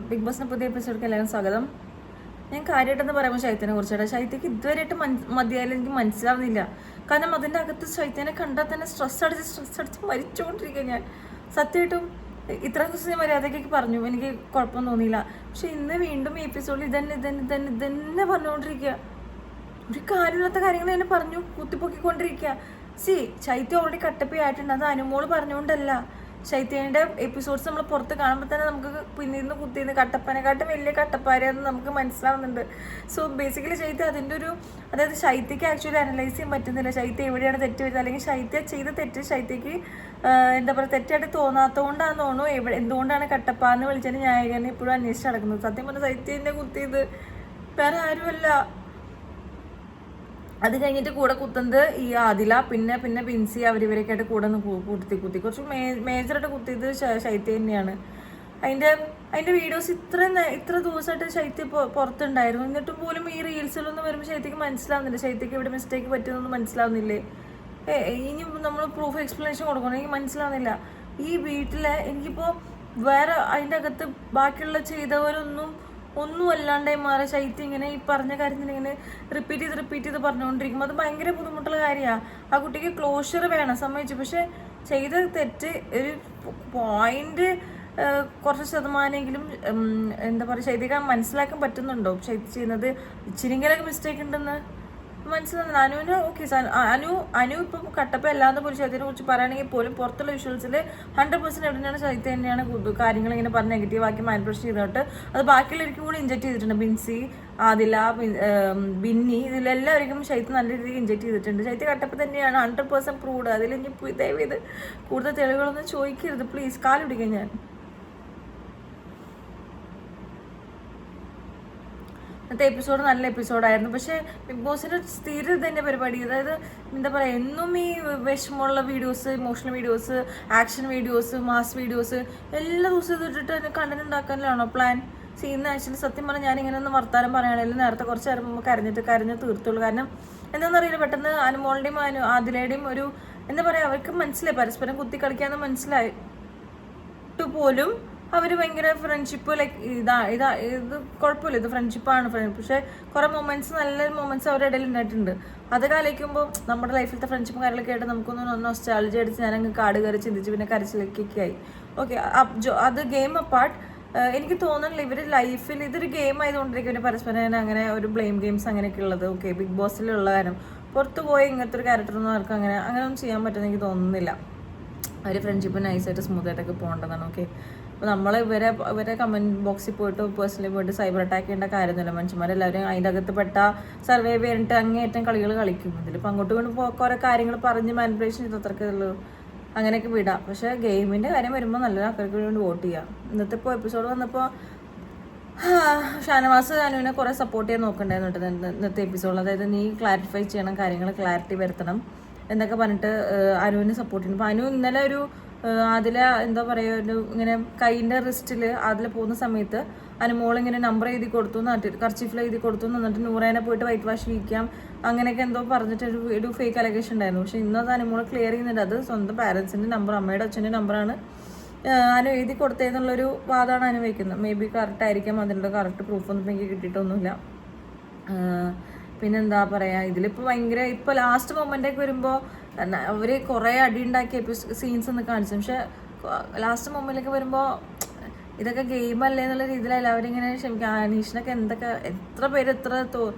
Big ബോസിന്റെ പുതിയ എപ്പിസോഡിലേക്ക് എല്ലാവരും സ്വാഗതം. ഞാൻ കാര്യമായിട്ടെന്ന് പറയുമ്പോൾ ശൈത്യനെ കുറിച്ചാണ്. ശൈത്യക്ക് ഇതുവരെയായിട്ട് മതിയായാലും എനിക്ക് മനസ്സിലാവുന്നില്ല. കാരണം അതിൻ്റെ അകത്ത് ശൈത്യനെ കണ്ടാൽ തന്നെ സ്ട്രെസ് അടിച്ച് മരിച്ചുകൊണ്ടിരിക്കുക. ഞാൻ സത്യമായിട്ടും ഇത്രയും ദിവസം ഞാൻ മര്യാദയ്ക്ക് പറഞ്ഞു, എനിക്ക് കുഴപ്പമൊന്നും തോന്നിയില്ല. പക്ഷെ ഇന്ന് വീണ്ടും ഈ എപ്പിസോഡിൽ ഇതന്നെ പറഞ്ഞുകൊണ്ടിരിക്കുക. ഒരു കാര്യമില്ലാത്ത കാര്യങ്ങൾ തന്നെ പറഞ്ഞു കുത്തിപ്പൊക്കിക്കൊണ്ടിരിക്കുക. ശൈത്യം ഓൾറെഡി കട്ടപ്പി ആയിട്ടുണ്ട്. അത് അനുമോള് പറഞ്ഞുകൊണ്ടല്ല. ശൈത്യൻ്റെ എപ്പിസോഡ്സ് നമ്മൾ പുറത്ത് കാണുമ്പോൾ തന്നെ നമുക്ക് പിന്നീന്ന് കുത്തിന്ന് കട്ടപ്പനെക്കാട്ടും വലിയ കട്ടപ്പാരെന്ന് നമുക്ക് മനസ്സിലാവുന്നുണ്ട്. സോ ബേസിക്കലി ശൈത്യം അതിൻ്റെ ഒരു, അതായത് ശൈത്യക്ക് ആക്ച്വലി അനലൈസ് ചെയ്യാൻ പറ്റുന്നില്ല. ശൈത്യം എവിടെയാണ് തെറ്റ് വരുന്നത്, അല്ലെങ്കിൽ ശൈത്യ ചെയ്ത തെറ്റ് ശൈത്യക്ക് എന്താ പറയുക തെറ്റായിട്ട് തോന്നാത്തതുകൊണ്ടാന്ന് തോന്നുന്നു. എന്തുകൊണ്ടാണ് കട്ടപ്പാന്ന് വിളിച്ചതിന് ന്യായീകരണം ഇപ്പോഴും അന്വേഷിച്ച് നടക്കുന്നത്. സത്യം പറഞ്ഞാൽ ശൈത്യൻ്റെ കുത്തിയത് വേറെ ആരുമല്ല. അത് കഴിഞ്ഞിട്ട് കൂടെ കുത്തുന്നത് ഈ ആദില, പിന്നെ ബിൻസി അവരിവരൊക്കെ ആയിട്ട് കൂടെ ഒന്ന് കുത്തി കുറച്ച് മേജറായിട്ട് കുത്തിയത് ശൈത്യ തന്നെയാണ്. അതിൻ്റെ വീഡിയോസ് ഇത്ര ദിവസമായിട്ട് ശൈത്യ പുറത്തുണ്ടായിരുന്നു. എന്നിട്ടും പോലും ഈ റീൽസിലൊന്നും വരുമ്പോൾ ശൈത്യക്ക് മനസ്സിലാവുന്നില്ല. ശൈത്യക്ക് ഇവിടെ മിസ്റ്റേക്ക് പറ്റുന്നൊന്നും മനസ്സിലാവുന്നില്ലേ? ഇനി നമ്മൾ പ്രൂഫ് എക്സ്പ്ലനേഷൻ കൊടുക്കണം, എനിക്ക് മനസ്സിലാവുന്നില്ല. ഈ വീട്ടിലെ എനിക്കിപ്പോൾ വേറെ അതിൻ്റെ അകത്ത് ബാക്കിയുള്ള ചെയ്തവരൊന്നും അല്ലാണ്ടായി മാറി ശൈത്യം ഇങ്ങനെ ഈ പറഞ്ഞ കാര്യത്തിന് ഇങ്ങനെ റിപ്പീറ്റ് ചെയ്ത് പറഞ്ഞുകൊണ്ടിരിക്കുമ്പോൾ അത് ഭയങ്കര ബുദ്ധിമുട്ടുള്ള കാര്യമാണ്. ആ കുട്ടിക്ക് ക്ലോഷർ വേണം, സമ്മതിച്ചു. പക്ഷെ ചെയ്ത തെറ്റ് ഒരു പോയിന്റ് കുറച്ച് ശതമാനമെങ്കിലും എന്താ പറയുക ശൈത്യക്ക് മനസ്സിലാക്കാൻ പറ്റുന്നുണ്ടോ ശൈത്യം ചെയ്യുന്നത് ഇച്ചിരിങ്കിലൊക്കെ മിസ്റ്റേക്ക് ഉണ്ടെന്ന് മനസ്സിലാവുന്നത്. അനുവിന് ഓക്കെ, അനു ഇപ്പം കട്ടപ്പ അല്ലാതെ പോലും ശൈത്യനെ കുറിച്ച് പറയുകയാണെങ്കിൽ പോലും പുറത്തുള്ള വിഷ്വൽസിൽ 100% എവിടെയാണ് ശൈത്യം തന്നെയാണ് കാര്യങ്ങൾ ഇങ്ങനെ പറഞ്ഞ് നെഗറ്റീവ് ആക്കി മാനിപ്പുലേഷൻ ചെയ്തിട്ട് അത് ബാക്കിയുള്ളവർക്കും കൂടി ഇൻജക്ട് ചെയ്തിട്ടുണ്ട്. ബിൻസി, ആദില, ബിന്നി, ഇതിലെല്ലാവർക്കും ശൈത്യം നല്ല രീതിയിൽ ഇൻജക്ട് ചെയ്തിട്ടുണ്ട്. ശൈത്യം കട്ടപ്പ തന്നെയാണ് 100% പ്രൂവ്ഡ്. അതിൽ ഇനി ദയവേത് കൂടുതൽ തെളിവുകളൊന്നും ചോദിക്കരുത് പ്ലീസ്, കാല് പിടിക്കാൻ ഞാൻ. ഇന്നത്തെ എപ്പിസോഡ് നല്ല എപ്പിസോഡായിരുന്നു. പക്ഷേ ബിഗ് ബോസിൻ്റെ സ്ഥിരം തന്നെ പരിപാടി, അതായത് എന്താ പറയുക, എന്നും ഈ വിഷമമുള്ള videos, emotional videos, action videos, mass videos എല്ലാ ദിവസവും ഇട്ടിട്ട് തന്നെ കണ്ടന്റ് ഉണ്ടാക്കാനാണോ പ്ലാൻ? ഇന്ന് ആക്ച്വലി സത്യം പറഞ്ഞാൽ ഞാനിങ്ങനെ ഒന്ന് വർത്താനം പറയുകയാണെങ്കിൽ നേരത്തെ കുറച്ച് നേരം മുമ്പ് കരഞ്ഞ് തീർത്തുള്ളൂ. കാരണം എന്താണെന്നറിയില്ല, പെട്ടെന്ന് അനുമോളുടെയും ആദിലയുടെയും ഒരു എന്താ പറയുക, അവർക്ക് മനസ്സിലായി പരസ്പരം കുത്തി കളിക്കാമെന്ന് മനസ്സിലായിട്ട് പോലും അവർ ഭയങ്കര ഫ്രണ്ട്ഷിപ്പ് ലൈക്ക് ഇത് കുഴപ്പമില്ല, ഇത് ഫ്രണ്ട്ഷിപ്പാണ്. പക്ഷേ കുറേ മൊമെന്റ്സ്, നല്ല മൊമെന്റ്സ് അവരുടെ ഇടയിൽ ഉണ്ടായിട്ടുണ്ട്. അത് കാലിക്കുമ്പോൾ നമ്മുടെ ലൈഫിലത്തെ ഫ്രണ്ട്ഷിപ്പും കാര്യങ്ങളൊക്കെ ആയിട്ട് നമുക്കൊന്ന് നൊസ്റ്റാൾജി അടിച്ച് ഞാനങ്ങ് കാട് കയറി ചിന്തിച്ച് പിന്നെ കരച്ചിലേക്കൊക്കെ ആയി. ഓക്കെ, അത് ഗെയിം അപ്പാർട്ട്. എനിക്ക് തോന്നുന്നില്ല ഇവർ ലൈഫിൽ ഇതൊരു ഗെയിം ആയതുകൊണ്ടിരിക്കും ഇവർ പരസ്പരം അങ്ങനെ ഒരു ബ്ലെയിം ഗെയിംസ് അങ്ങനെയൊക്കെ ഉള്ളത്. ഓക്കെ, ബിഗ് ബോസിലുള്ള കാര്യം പുറത്ത് പോയി ഇങ്ങനത്തെ ഒരു ക്യാരക്ടറൊന്നും അവർക്ക് അങ്ങനെയൊന്നും ചെയ്യാൻ പറ്റുമെന്ന് എനിക്ക് തോന്നുന്നില്ല. അവർ ഫ്രണ്ട്ഷിപ്പ് നൈസായിട്ട് സ്മൂത്തായിട്ടൊക്കെ പോകേണ്ടതാണ്. ഓക്കെ, അപ്പോൾ നമ്മൾ ഇവരെ കമൻറ്റ് ബോക്സിൽ പോയിട്ട് പേഴ്സണലി പോയിട്ട് സൈബർ അറ്റാക്ക് ചെയ്യേണ്ട കാര്യമൊന്നുമില്ല. മനുഷ്യന്മാരെല്ലാവരും അതിൻ്റെ അകത്ത് പെട്ട സർവൈവ് ചെയ്തിട്ട് അങ്ങേയറ്റം കളികൾ കളിക്കും. ഇതിലിപ്പോൾ അങ്ങോട്ട് കൊണ്ട് കുറേ കാര്യങ്ങൾ പറഞ്ഞ് മാനിപ്പുലേഷൻ ചെയ്ത് അത്രയ്ക്കേ ഉള്ളൂ, അങ്ങനെയൊക്കെ വിടാം. പക്ഷേ ഗെയിമിൻ്റെ കാര്യം വരുമ്പോൾ നല്ല ആൾക്കാർക്ക് വേണ്ടി വോട്ട് ചെയ്യാം. ഇന്നത്തെ ഇപ്പോൾ എപ്പിസോഡ് വന്നപ്പോൾ ഷാനവാസ് അനുവിനെ കുറേ സപ്പോർട്ട് ചെയ്യാൻ നോക്കണ്ടായിരുന്നു ഇന്നത്തെ എപ്പിസോഡിൽ. അതായത് നീ ക്ലാരിഫൈ ചെയ്യണം, കാര്യങ്ങൾ ക്ലാരിറ്റി വരുത്തണം എന്നൊക്കെ പറഞ്ഞിട്ട് അനുവിനെ സപ്പോർട്ട് ചെയ്യണം. അപ്പോൾ അനു ഇന്നലെ ഒരു അതിൽ എന്താ പറയുക, ഒരു ഇങ്ങനെ കൈയിൻ്റെ റിസ്റ്റിൽ അതിൽ പോകുന്ന സമയത്ത് അനുമോളിങ്ങനെ നമ്പർ എഴുതി കൊടുത്തു, കർച്ചീഫിൽ എഴുതി കൊടുത്തു, എന്നിട്ട് നൂറേനെ പോയിട്ട് വൈറ്റ് വാഷ് ചെയ്യിക്കാം അങ്ങനെയൊക്കെ എന്തോ പറഞ്ഞിട്ട് ഒരു ഫേക്ക് അലഗേഷൻ ഉണ്ടായിരുന്നു. പക്ഷേ ഇന്നത് അനുമോൾ ക്ലിയർ ചെയ്യുന്നുണ്ട്, അത് സ്വന്തം പാരൻസിൻ്റെ നമ്പർ, അമ്മയുടെ അച്ഛൻ്റെ നമ്പറാണ് അനു എഴുതി കൊടുത്തതെന്നുള്ളൊരു വാദമാണ് അനു വയ്ക്കുന്നത്. മേ ബി കറക്റ്റ് ആയിരിക്കാം, അതിൻ്റെ കറക്റ്റ് പ്രൂഫൊന്നും എനിക്ക് കിട്ടിയിട്ടൊന്നുമില്ല. പിന്നെന്താ പറയുക, ഇതിലിപ്പോൾ ഭയങ്കര ഇപ്പോൾ ലാസ്റ്റ് മൊമെൻ്റൊക്കെ വരുമ്പോൾ അവർ കുറേ അടി ഉണ്ടാക്കിയ സീൻസ് ഒന്ന് കാണിച്ചു. പക്ഷെ ലാസ്റ്റ് മൊമെൻറ്റിലൊക്കെ വരുമ്പോൾ ഇതൊക്കെ ഗെയിമല്ലേ എന്നുള്ള രീതിയിലല്ല അവരിങ്ങനെ ക്ഷമിക്കുക. അനീഷിനൊക്കെ എത്ര പേര്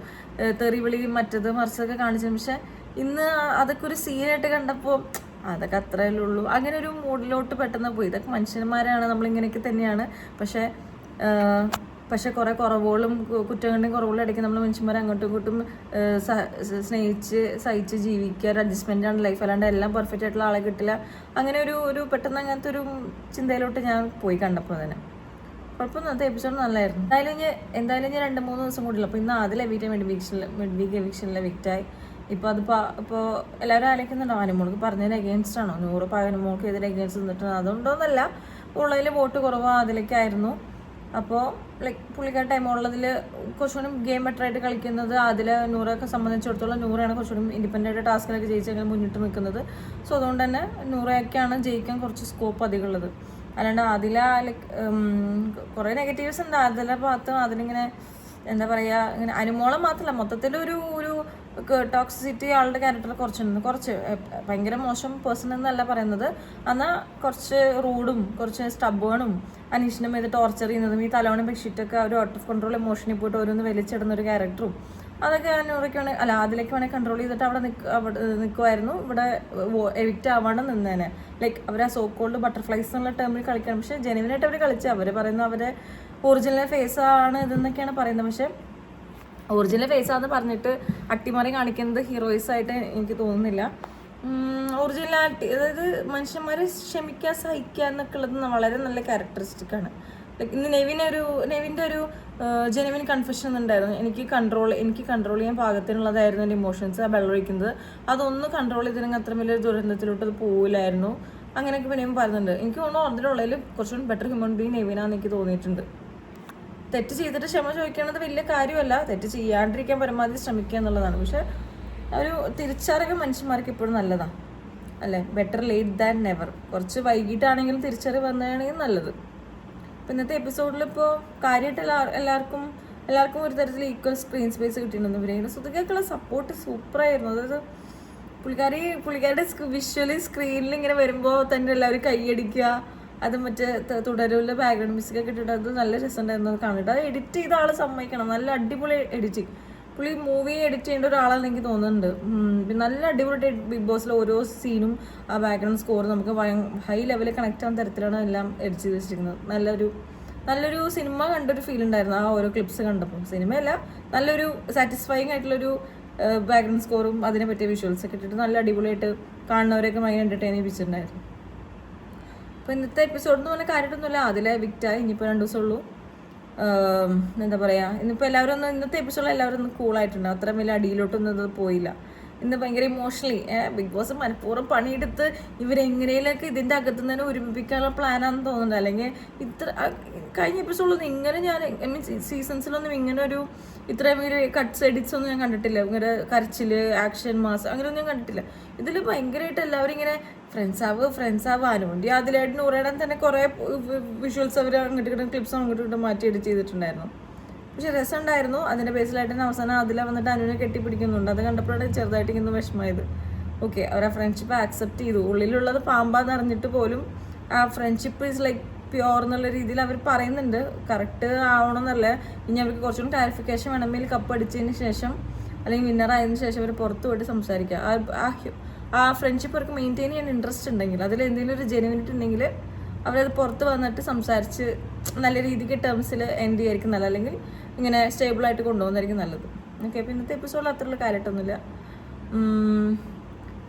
തെറിവിളി മറ്റത് മറിച്ചതൊക്കെ കാണിച്ചു. പക്ഷെ ഇന്ന് അതൊക്കെ ഒരു സീനായിട്ട് കണ്ടപ്പോൾ അതൊക്കെ അത്രയല്ലേ ഉള്ളൂ. അങ്ങനെ ഒരു മൂഡിലോട്ട് പെട്ടെന്ന് പോയി. ഇതൊക്കെ മനുഷ്യന്മാരാണ്, നമ്മളിങ്ങനെയൊക്കെ തന്നെയാണ്. പക്ഷെ കുറേ കുറവുകളും കുറ്റങ്ങളുടെയും കുറവുകളും ഇടയ്ക്ക് നമ്മൾ മനുഷ്യന്മാർ അങ്ങോട്ടും ഇങ്ങോട്ടും സ്നേഹിച്ച് സഹിച്ച് ജീവിക്കുക. ഒരു അഡ്ജസ്റ്റ്മെൻറ്റാണ് ലൈഫ്, അല്ലാണ്ട് എല്ലാം പെർഫെക്റ്റ് ആയിട്ടുള്ള ആളെ കിട്ടില്ല. അങ്ങനെ ഒരു പെട്ടെന്ന് അങ്ങനത്തെ ഒരു ചിന്തയിലോട്ട് ഞാൻ പോയി കണ്ടപ്പോൾ തന്നെ കുഴപ്പമൊന്നും. അന്നത്തെ എപ്പിസോഡ് നല്ലതായിരുന്നു. എന്തായാലും ഞാൻ 2-3 ദിവസം കൂടിയുള്ളൂ. അപ്പോൾ ഇന്ന് ആദ്യം എവിക്റ്റ് മിഡ് വീക്ക് എവിക്ഷനിൽ എവിക്റ്റായി. ഇപ്പോൾ എല്ലാവരും ആലോചിക്കുന്നുണ്ടോ അനുമോൾക്ക് പറഞ്ഞതിന് അഗെയിൻസ്റ്റ് ആണോ, 100 അനുമോൾക്ക് എതിരെ അഗെയിൻസ്റ്റ് നിന്നിട്ട് അതുകൊണ്ടോന്നല്ല, ഉള്ളതിൽ വോട്ട് കുറവ് അതിലേക്കായിരുന്നു. അപ്പോൾ ലൈക്ക് പുള്ളിക്കാരുടെ ടൈം ഉള്ളതിൽ കുറച്ചുകൂടി ഗെയിം ബെറ്ററായിട്ട് കളിക്കുന്നത് അതിൽ നൂറൊക്കെ സംബന്ധിച്ചിടത്തോളം നൂറാണ് കുറച്ചുകൂടി ഇൻഡിപെൻഡൻ്റ് ടാസ്കിലൊക്കെ ജയിച്ചെങ്കിൽ മുന്നിട്ട് നിൽക്കുന്നത്. സോ അതുകൊണ്ട് തന്നെ നൂറയൊക്കെയാണ് ജയിക്കാൻ കുറച്ച് സ്കോപ്പ് അധികമുള്ളത്. അല്ലാണ്ട് അതില ലൈക്ക് കുറേ നെഗറ്റീവ്സ് ഉണ്ട് അതിലെ ഭാഗത്തും. അതിലിങ്ങനെ എന്താ പറയുക, ഇങ്ങനെ അനുമോളം മാത്രമല്ല മൊത്തത്തിൽ ഒരു ടോക്സിസിറ്റി ആളുടെ ക്യാരക്ടർ കുറച്ച് ഭയങ്കര മോശം പേഴ്സൺ എന്നല്ല പറയുന്നത്, എന്നാൽ കുറച്ച് റൂഡും കുറച്ച് സ്റ്റബേണും അനീഷിനും ഇത് ടോർച്ചർ ചെയ്യുന്നതും ഈ തലവണ ബെഡ്ഷീറ്റൊക്കെ ഒരു ഔട്ട് ഓഫ് കൺട്രോൾ ഇമോഷനിൽ പോയിട്ട് ഓരോന്ന് വലിച്ചിടുന്ന ഒരു ക്യാരക്ടറും അതൊക്കെ നൂറയ്ക്ക് വേണമെങ്കിൽ അല്ല അതിലേക്ക് വേണമെങ്കിൽ കൺട്രോൾ ചെയ്തിട്ട് അവിടെ നിൽക്കുമായിരുന്നു. ഇവിടെ എവിക്റ്റ് ആവാണ്ട് നിന്നേനെ. ലൈക്ക് അവർ ആ സോ കോൾഡ് ബട്ടർഫ്ലൈസ് എന്നുള്ള ടേമിൽ കളിക്കണം. പക്ഷേ ജെനുവിനായിട്ട് അവർ കളിച്ച് അവർ പറയുന്നത് അവരെ ഒറിജിനൽ ഫേസ് ആണ് ഇതെന്നൊക്കെയാണ് പറയുന്നത്. പക്ഷെ ഒറിജിനൽ ഫേസ് ആണെന്ന് പറഞ്ഞിട്ട് അട്ടിമറി കാണിക്കുന്നത് ഹീറോയിസ് ആയിട്ട് എനിക്ക് തോന്നുന്നില്ല. ഒറിജിനാലിറ്റി, അതായത് മനുഷ്യന്മാരെ ക്ഷമിക്കുക സഹിക്കുക എന്നൊക്കെ ഉള്ളത് വളരെ നല്ല ക്യാരക്ടറിസ്റ്റിക് ആണ്. ലൈക്ക് ഇന്ന് നെവിൻ്റെ ഒരു ജെനുവിൻ കൺഫെഷൻ ഉണ്ടായിരുന്നു. എനിക്ക് കൺട്രോൾ ചെയ്യാൻ പാകത്തിനുള്ളതായിരുന്നു എൻ്റെ ഇമോഷൻസ്. ആ വെള്ളമൊഴിക്കുന്നത് അതൊന്ന് കൺട്രോൾ ചെയ്തിരുന്നെങ്കിൽ അത്ര വലിയൊരു ദുരന്തത്തിലോട്ട് അത് പോവില്ലായിരുന്നു. അങ്ങനെയൊക്കെ പിന്നെ പറയുന്നുണ്ട്. എനിക്ക് തോന്നുന്നു അതിലുള്ളതിൽ കുറച്ചുകൂടി ബെറ്റർ ഹ്യൂമൻ ബീങ് നെവിനാന്ന് എനിക്ക് തോന്നിയിട്ടുണ്ട്. തെറ്റ് ചെയ്തിട്ട് ക്ഷമ ചോദിക്കണത് വലിയ കാര്യമല്ല, തെറ്റ് ചെയ്യാണ്ടിരിക്കാൻ പരമാവധി ശ്രമിക്കുക എന്നുള്ളതാണ്. പക്ഷെ ഒരു തിരിച്ചറിവ് മനുഷ്യന്മാർക്ക് എപ്പോഴും നല്ലതാണ് അല്ലേ? Better late than never. കുറച്ച് വൈകിട്ടാണെങ്കിലും തിരിച്ചറിവ് വന്നതാണെങ്കിൽ നല്ലത്. അപ്പോൾ ഇന്നത്തെ എപ്പിസോഡിൽ ഇപ്പോൾ കാര്യമായിട്ട് എല്ലാവർക്കും ഒരു തരത്തിൽ ഈക്വൽ സ്ക്രീൻ സ്പേസ് കിട്ടിയിട്ടുണ്ടെന്ന് പറയുന്നത്. സുധികക്കുള്ള സപ്പോർട്ട് സൂപ്പറായിരുന്നു. അതായത് പുള്ളിക്കാരുടെ വിഷ്വലി സ്ക്രീനിൽ ഇങ്ങനെ വരുമ്പോൾ തന്നെ എല്ലാവരും കൈയടിക്കുക, അത് മറ്റേ തുടരുള്ള ബാക്ക്ഗ്രൗണ്ട് മ്യൂസിക്കൊക്കെ ഇട്ടിട്ട് അത് നല്ല രസമുണ്ടായിരുന്നു കാണിട്ട്. അത് എഡിറ്റ് ചെയ്ത ആൾ സമ്മതിക്കണം, നല്ല അടിപൊളി എഡിറ്റിങ്. പുള്ളി മൂവി എഡിറ്റ് ചെയ്യേണ്ട ഒരാളാണെന്ന് എനിക്ക് തോന്നുന്നുണ്ട്. നല്ല അടിപൊളി ബിഗ് ബോസിലെ ഓരോ സീനും ആ ബാക്ക്ഗ്രൗണ്ട് സ്കോർ നമുക്ക് ഹൈ ലെവലിൽ കണക്ട് ആവുന്ന തരത്തിലാണ് എല്ലാം എഡിറ്റ് ചെയ്ത് വെച്ചിരിക്കുന്നത്. നല്ലൊരു സിനിമ കണ്ടൊരു ഫീൽ ഉണ്ടായിരുന്നു ആ ഓരോ ക്ലിപ്സ് കണ്ടപ്പോൾ. സിനിമയല്ല, നല്ലൊരു സാറ്റിസ്ഫൈങ് ആയിട്ടുള്ളൊരു ബാക്ക്ഗ്രൗണ്ട് സ്കോറും അതിനെ പറ്റിയ വിഷ്വൽസ് ഒക്കെ ഇട്ടിട്ട് നല്ല അടിപൊളിയായിട്ട് കാണുന്നവരെയൊക്കെ ഭയങ്കര എൻ്റർടൈൻ ചെയ്യിപ്പിച്ചിട്ടുണ്ടായിരുന്നു. അപ്പോൾ ഇന്നത്തെ എപ്പിസോഡ് എന്ന് പറഞ്ഞാൽ കാര്യമൊന്നുമില്ല. അതിലെ വിക്റ്റായി ഇനിയിപ്പോൾ 2 ദിവസമുള്ളൂ. എന്താ പറയുക, ഇന്നിപ്പോൾ ഇന്നത്തെ എപ്പിസോഡിൽ എല്ലാവരും ഒന്ന് കൂളായിട്ടുണ്ട്. അത്ര വലിയ അടിയിലോട്ടൊന്നും ഇത് പോയില്ല. ഇന്ന് ഭയങ്കര ഇമോഷണലി ബിഗ് ബോസ് മനഃപൂർവ്വം പണിയെടുത്ത് ഇവരെങ്ങനെയൊക്കെ ഇതിൻ്റെ അകത്തുനിന്ന് തന്നെ ഒരുമിപ്പിക്കാനുള്ള പ്ലാനാണെന്ന് തോന്നുന്നുണ്ട്. അല്ലെങ്കിൽ കഴിഞ്ഞ എപ്പിസോഡിലൊന്നും ഇങ്ങനെ സീസൺസിലൊന്നും ഇങ്ങനെ ഇത്രയും കട്ട്സ് എഡിറ്റ്സ് ഒന്നും ഞാൻ കണ്ടിട്ടില്ല. ഇങ്ങനെ കരച്ചിൽ, ആക്ഷൻ മാസ് അങ്ങനെയൊന്നും ഞാൻ കണ്ടിട്ടില്ല. ഇതിൽ ഭയങ്കരമായിട്ട് എല്ലാവരും ഇങ്ങനെ ഫ്രണ്ട്സ് ആവ് അനുവേണ്ടി അതിലായിട്ട് നൂറേടാൻ തന്നെ കുറേ വിഷ്വൽസ് അവർ അങ്ങോട്ട് ക്ലിപ്സ് അങ്ങോട്ട് മാറ്റി എഡിറ്റ് ചെയ്തിട്ടുണ്ടായിരുന്നു. പക്ഷെ രസമുണ്ടായിരുന്നു. അതിൻ്റെ ബേസിലായിട്ട് തന്നെ അവസാനം അതിലെ വന്നിട്ട് അനുവിനെ കെട്ടിപ്പിടിക്കുന്നുണ്ട്. അത് കണ്ടപ്പോഴാണ് ചെറുതായിട്ട് ഇങ്ങനെ വിഷമമായത്. ഓക്കെ, അവർ ആ ഫ്രണ്ട്ഷിപ്പ് ആക്സെപ്റ്റ് ചെയ്തു. ഉള്ളിലുള്ളത് പാമ്പാന്ന് അറിഞ്ഞിട്ട് പോലും ആ ഫ്രണ്ട്ഷിപ്പ് ഈസ് ലൈക്ക് പ്യോർ എന്നുള്ള രീതിയിൽ അവർ പറയുന്നുണ്ട്. കറക്റ്റ് ആവണമെന്നല്ല, ഇനി അവർക്ക് കുറച്ചുകൂടി ക്ലാരിഫിക്കേഷൻ വേണമെങ്കിൽ കപ്പ് അടിച്ചതിന് ശേഷം അല്ലെങ്കിൽ വിന്നർ ആയതിനു ശേഷം അവർ പുറത്ത് പോയിട്ട് സംസാരിക്കുക. ആ ഫ്രണ്ട്ഷിപ്പ് അവർക്ക് മെയിൻറ്റെയിൻ ചെയ്യാൻ ഇൻട്രസ്റ്റ് ഉണ്ടെങ്കിൽ, അതിൽ എന്തെങ്കിലും ഒരു ജെനുവിനിറ്റി ഉണ്ടെങ്കിൽ അവരത് പുറത്ത് വന്നിട്ട് സംസാരിച്ച് നല്ല രീതിക്ക് ടേംസിൽ എൻഡ് ചെയ്യായിരിക്കും നല്ലത്. അല്ലെങ്കിൽ ഇങ്ങനെ സ്റ്റേബിളായിട്ട് കൊണ്ടുപോകുന്നതായിരിക്കും നല്ലത്. ഓക്കെ, അപ്പോൾ ഇന്നത്തെ എപ്പിസോഡിൽ അത്രയുള്ള കാര്യമായിട്ടൊന്നുമില്ല.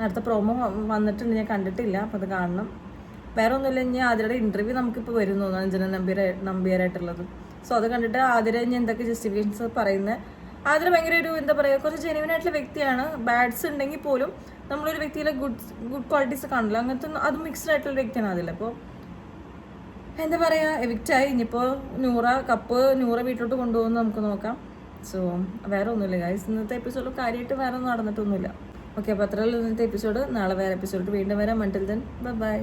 അടുത്ത പ്രോമോ വന്നിട്ടുണ്ട്, ഞാൻ കണ്ടിട്ടില്ല. അപ്പോൾ അത് കാണണം. വേറെ ഒന്നുമില്ല, ഇനി ആതിരയുടെ ഇൻ്റർവ്യൂ നമുക്കിപ്പോൾ വരുന്നു അഞ്ജന നമ്പ്യാരായിട്ടുള്ളത്. സോ അത് കണ്ടിട്ട് ആതിര ഇനി എന്തൊക്കെ ജസ്റ്റിഫിക്കേഷൻസ് പറയുന്നത്. ആതിര ഭയങ്കര എന്താ പറയുക, കുറച്ച് ജെനുവിൻ ആയിട്ടുള്ള വ്യക്തിയാണ്. ബാഡ്സ് ഉണ്ടെങ്കിൽ പോലും നമ്മളൊരു വ്യക്തിയിലെ ഗുഡ് ക്വാളിറ്റീസ് കാണില്ല. അങ്ങനത്തെ അത് മിക്സ്ഡ് ആയിട്ടുള്ള വ്യക്തിയാണ് അതിൽ. അപ്പോൾ എന്താ പറയുക, എവിക്റ്റായി. ഇനിയിപ്പോൾ നൂറ വീട്ടിലോട്ട് കൊണ്ടുപോകുന്ന നമുക്ക് നോക്കാം. സോ വേറെ ഒന്നുമില്ല ഗൈസ്, ഇന്നത്തെ എപ്പിസോഡ് കാര്യമായിട്ട് വേറെ ഒന്നും നടന്നിട്ടൊന്നുമില്ല. ഓക്കെ, അപ്പോൾ അത്രയുള്ള ഇന്നത്തെ എപ്പിസോഡ്. നാളെ വേറെ എപ്പിസോഡ് വീണ്ടും വരാം. Until then bye.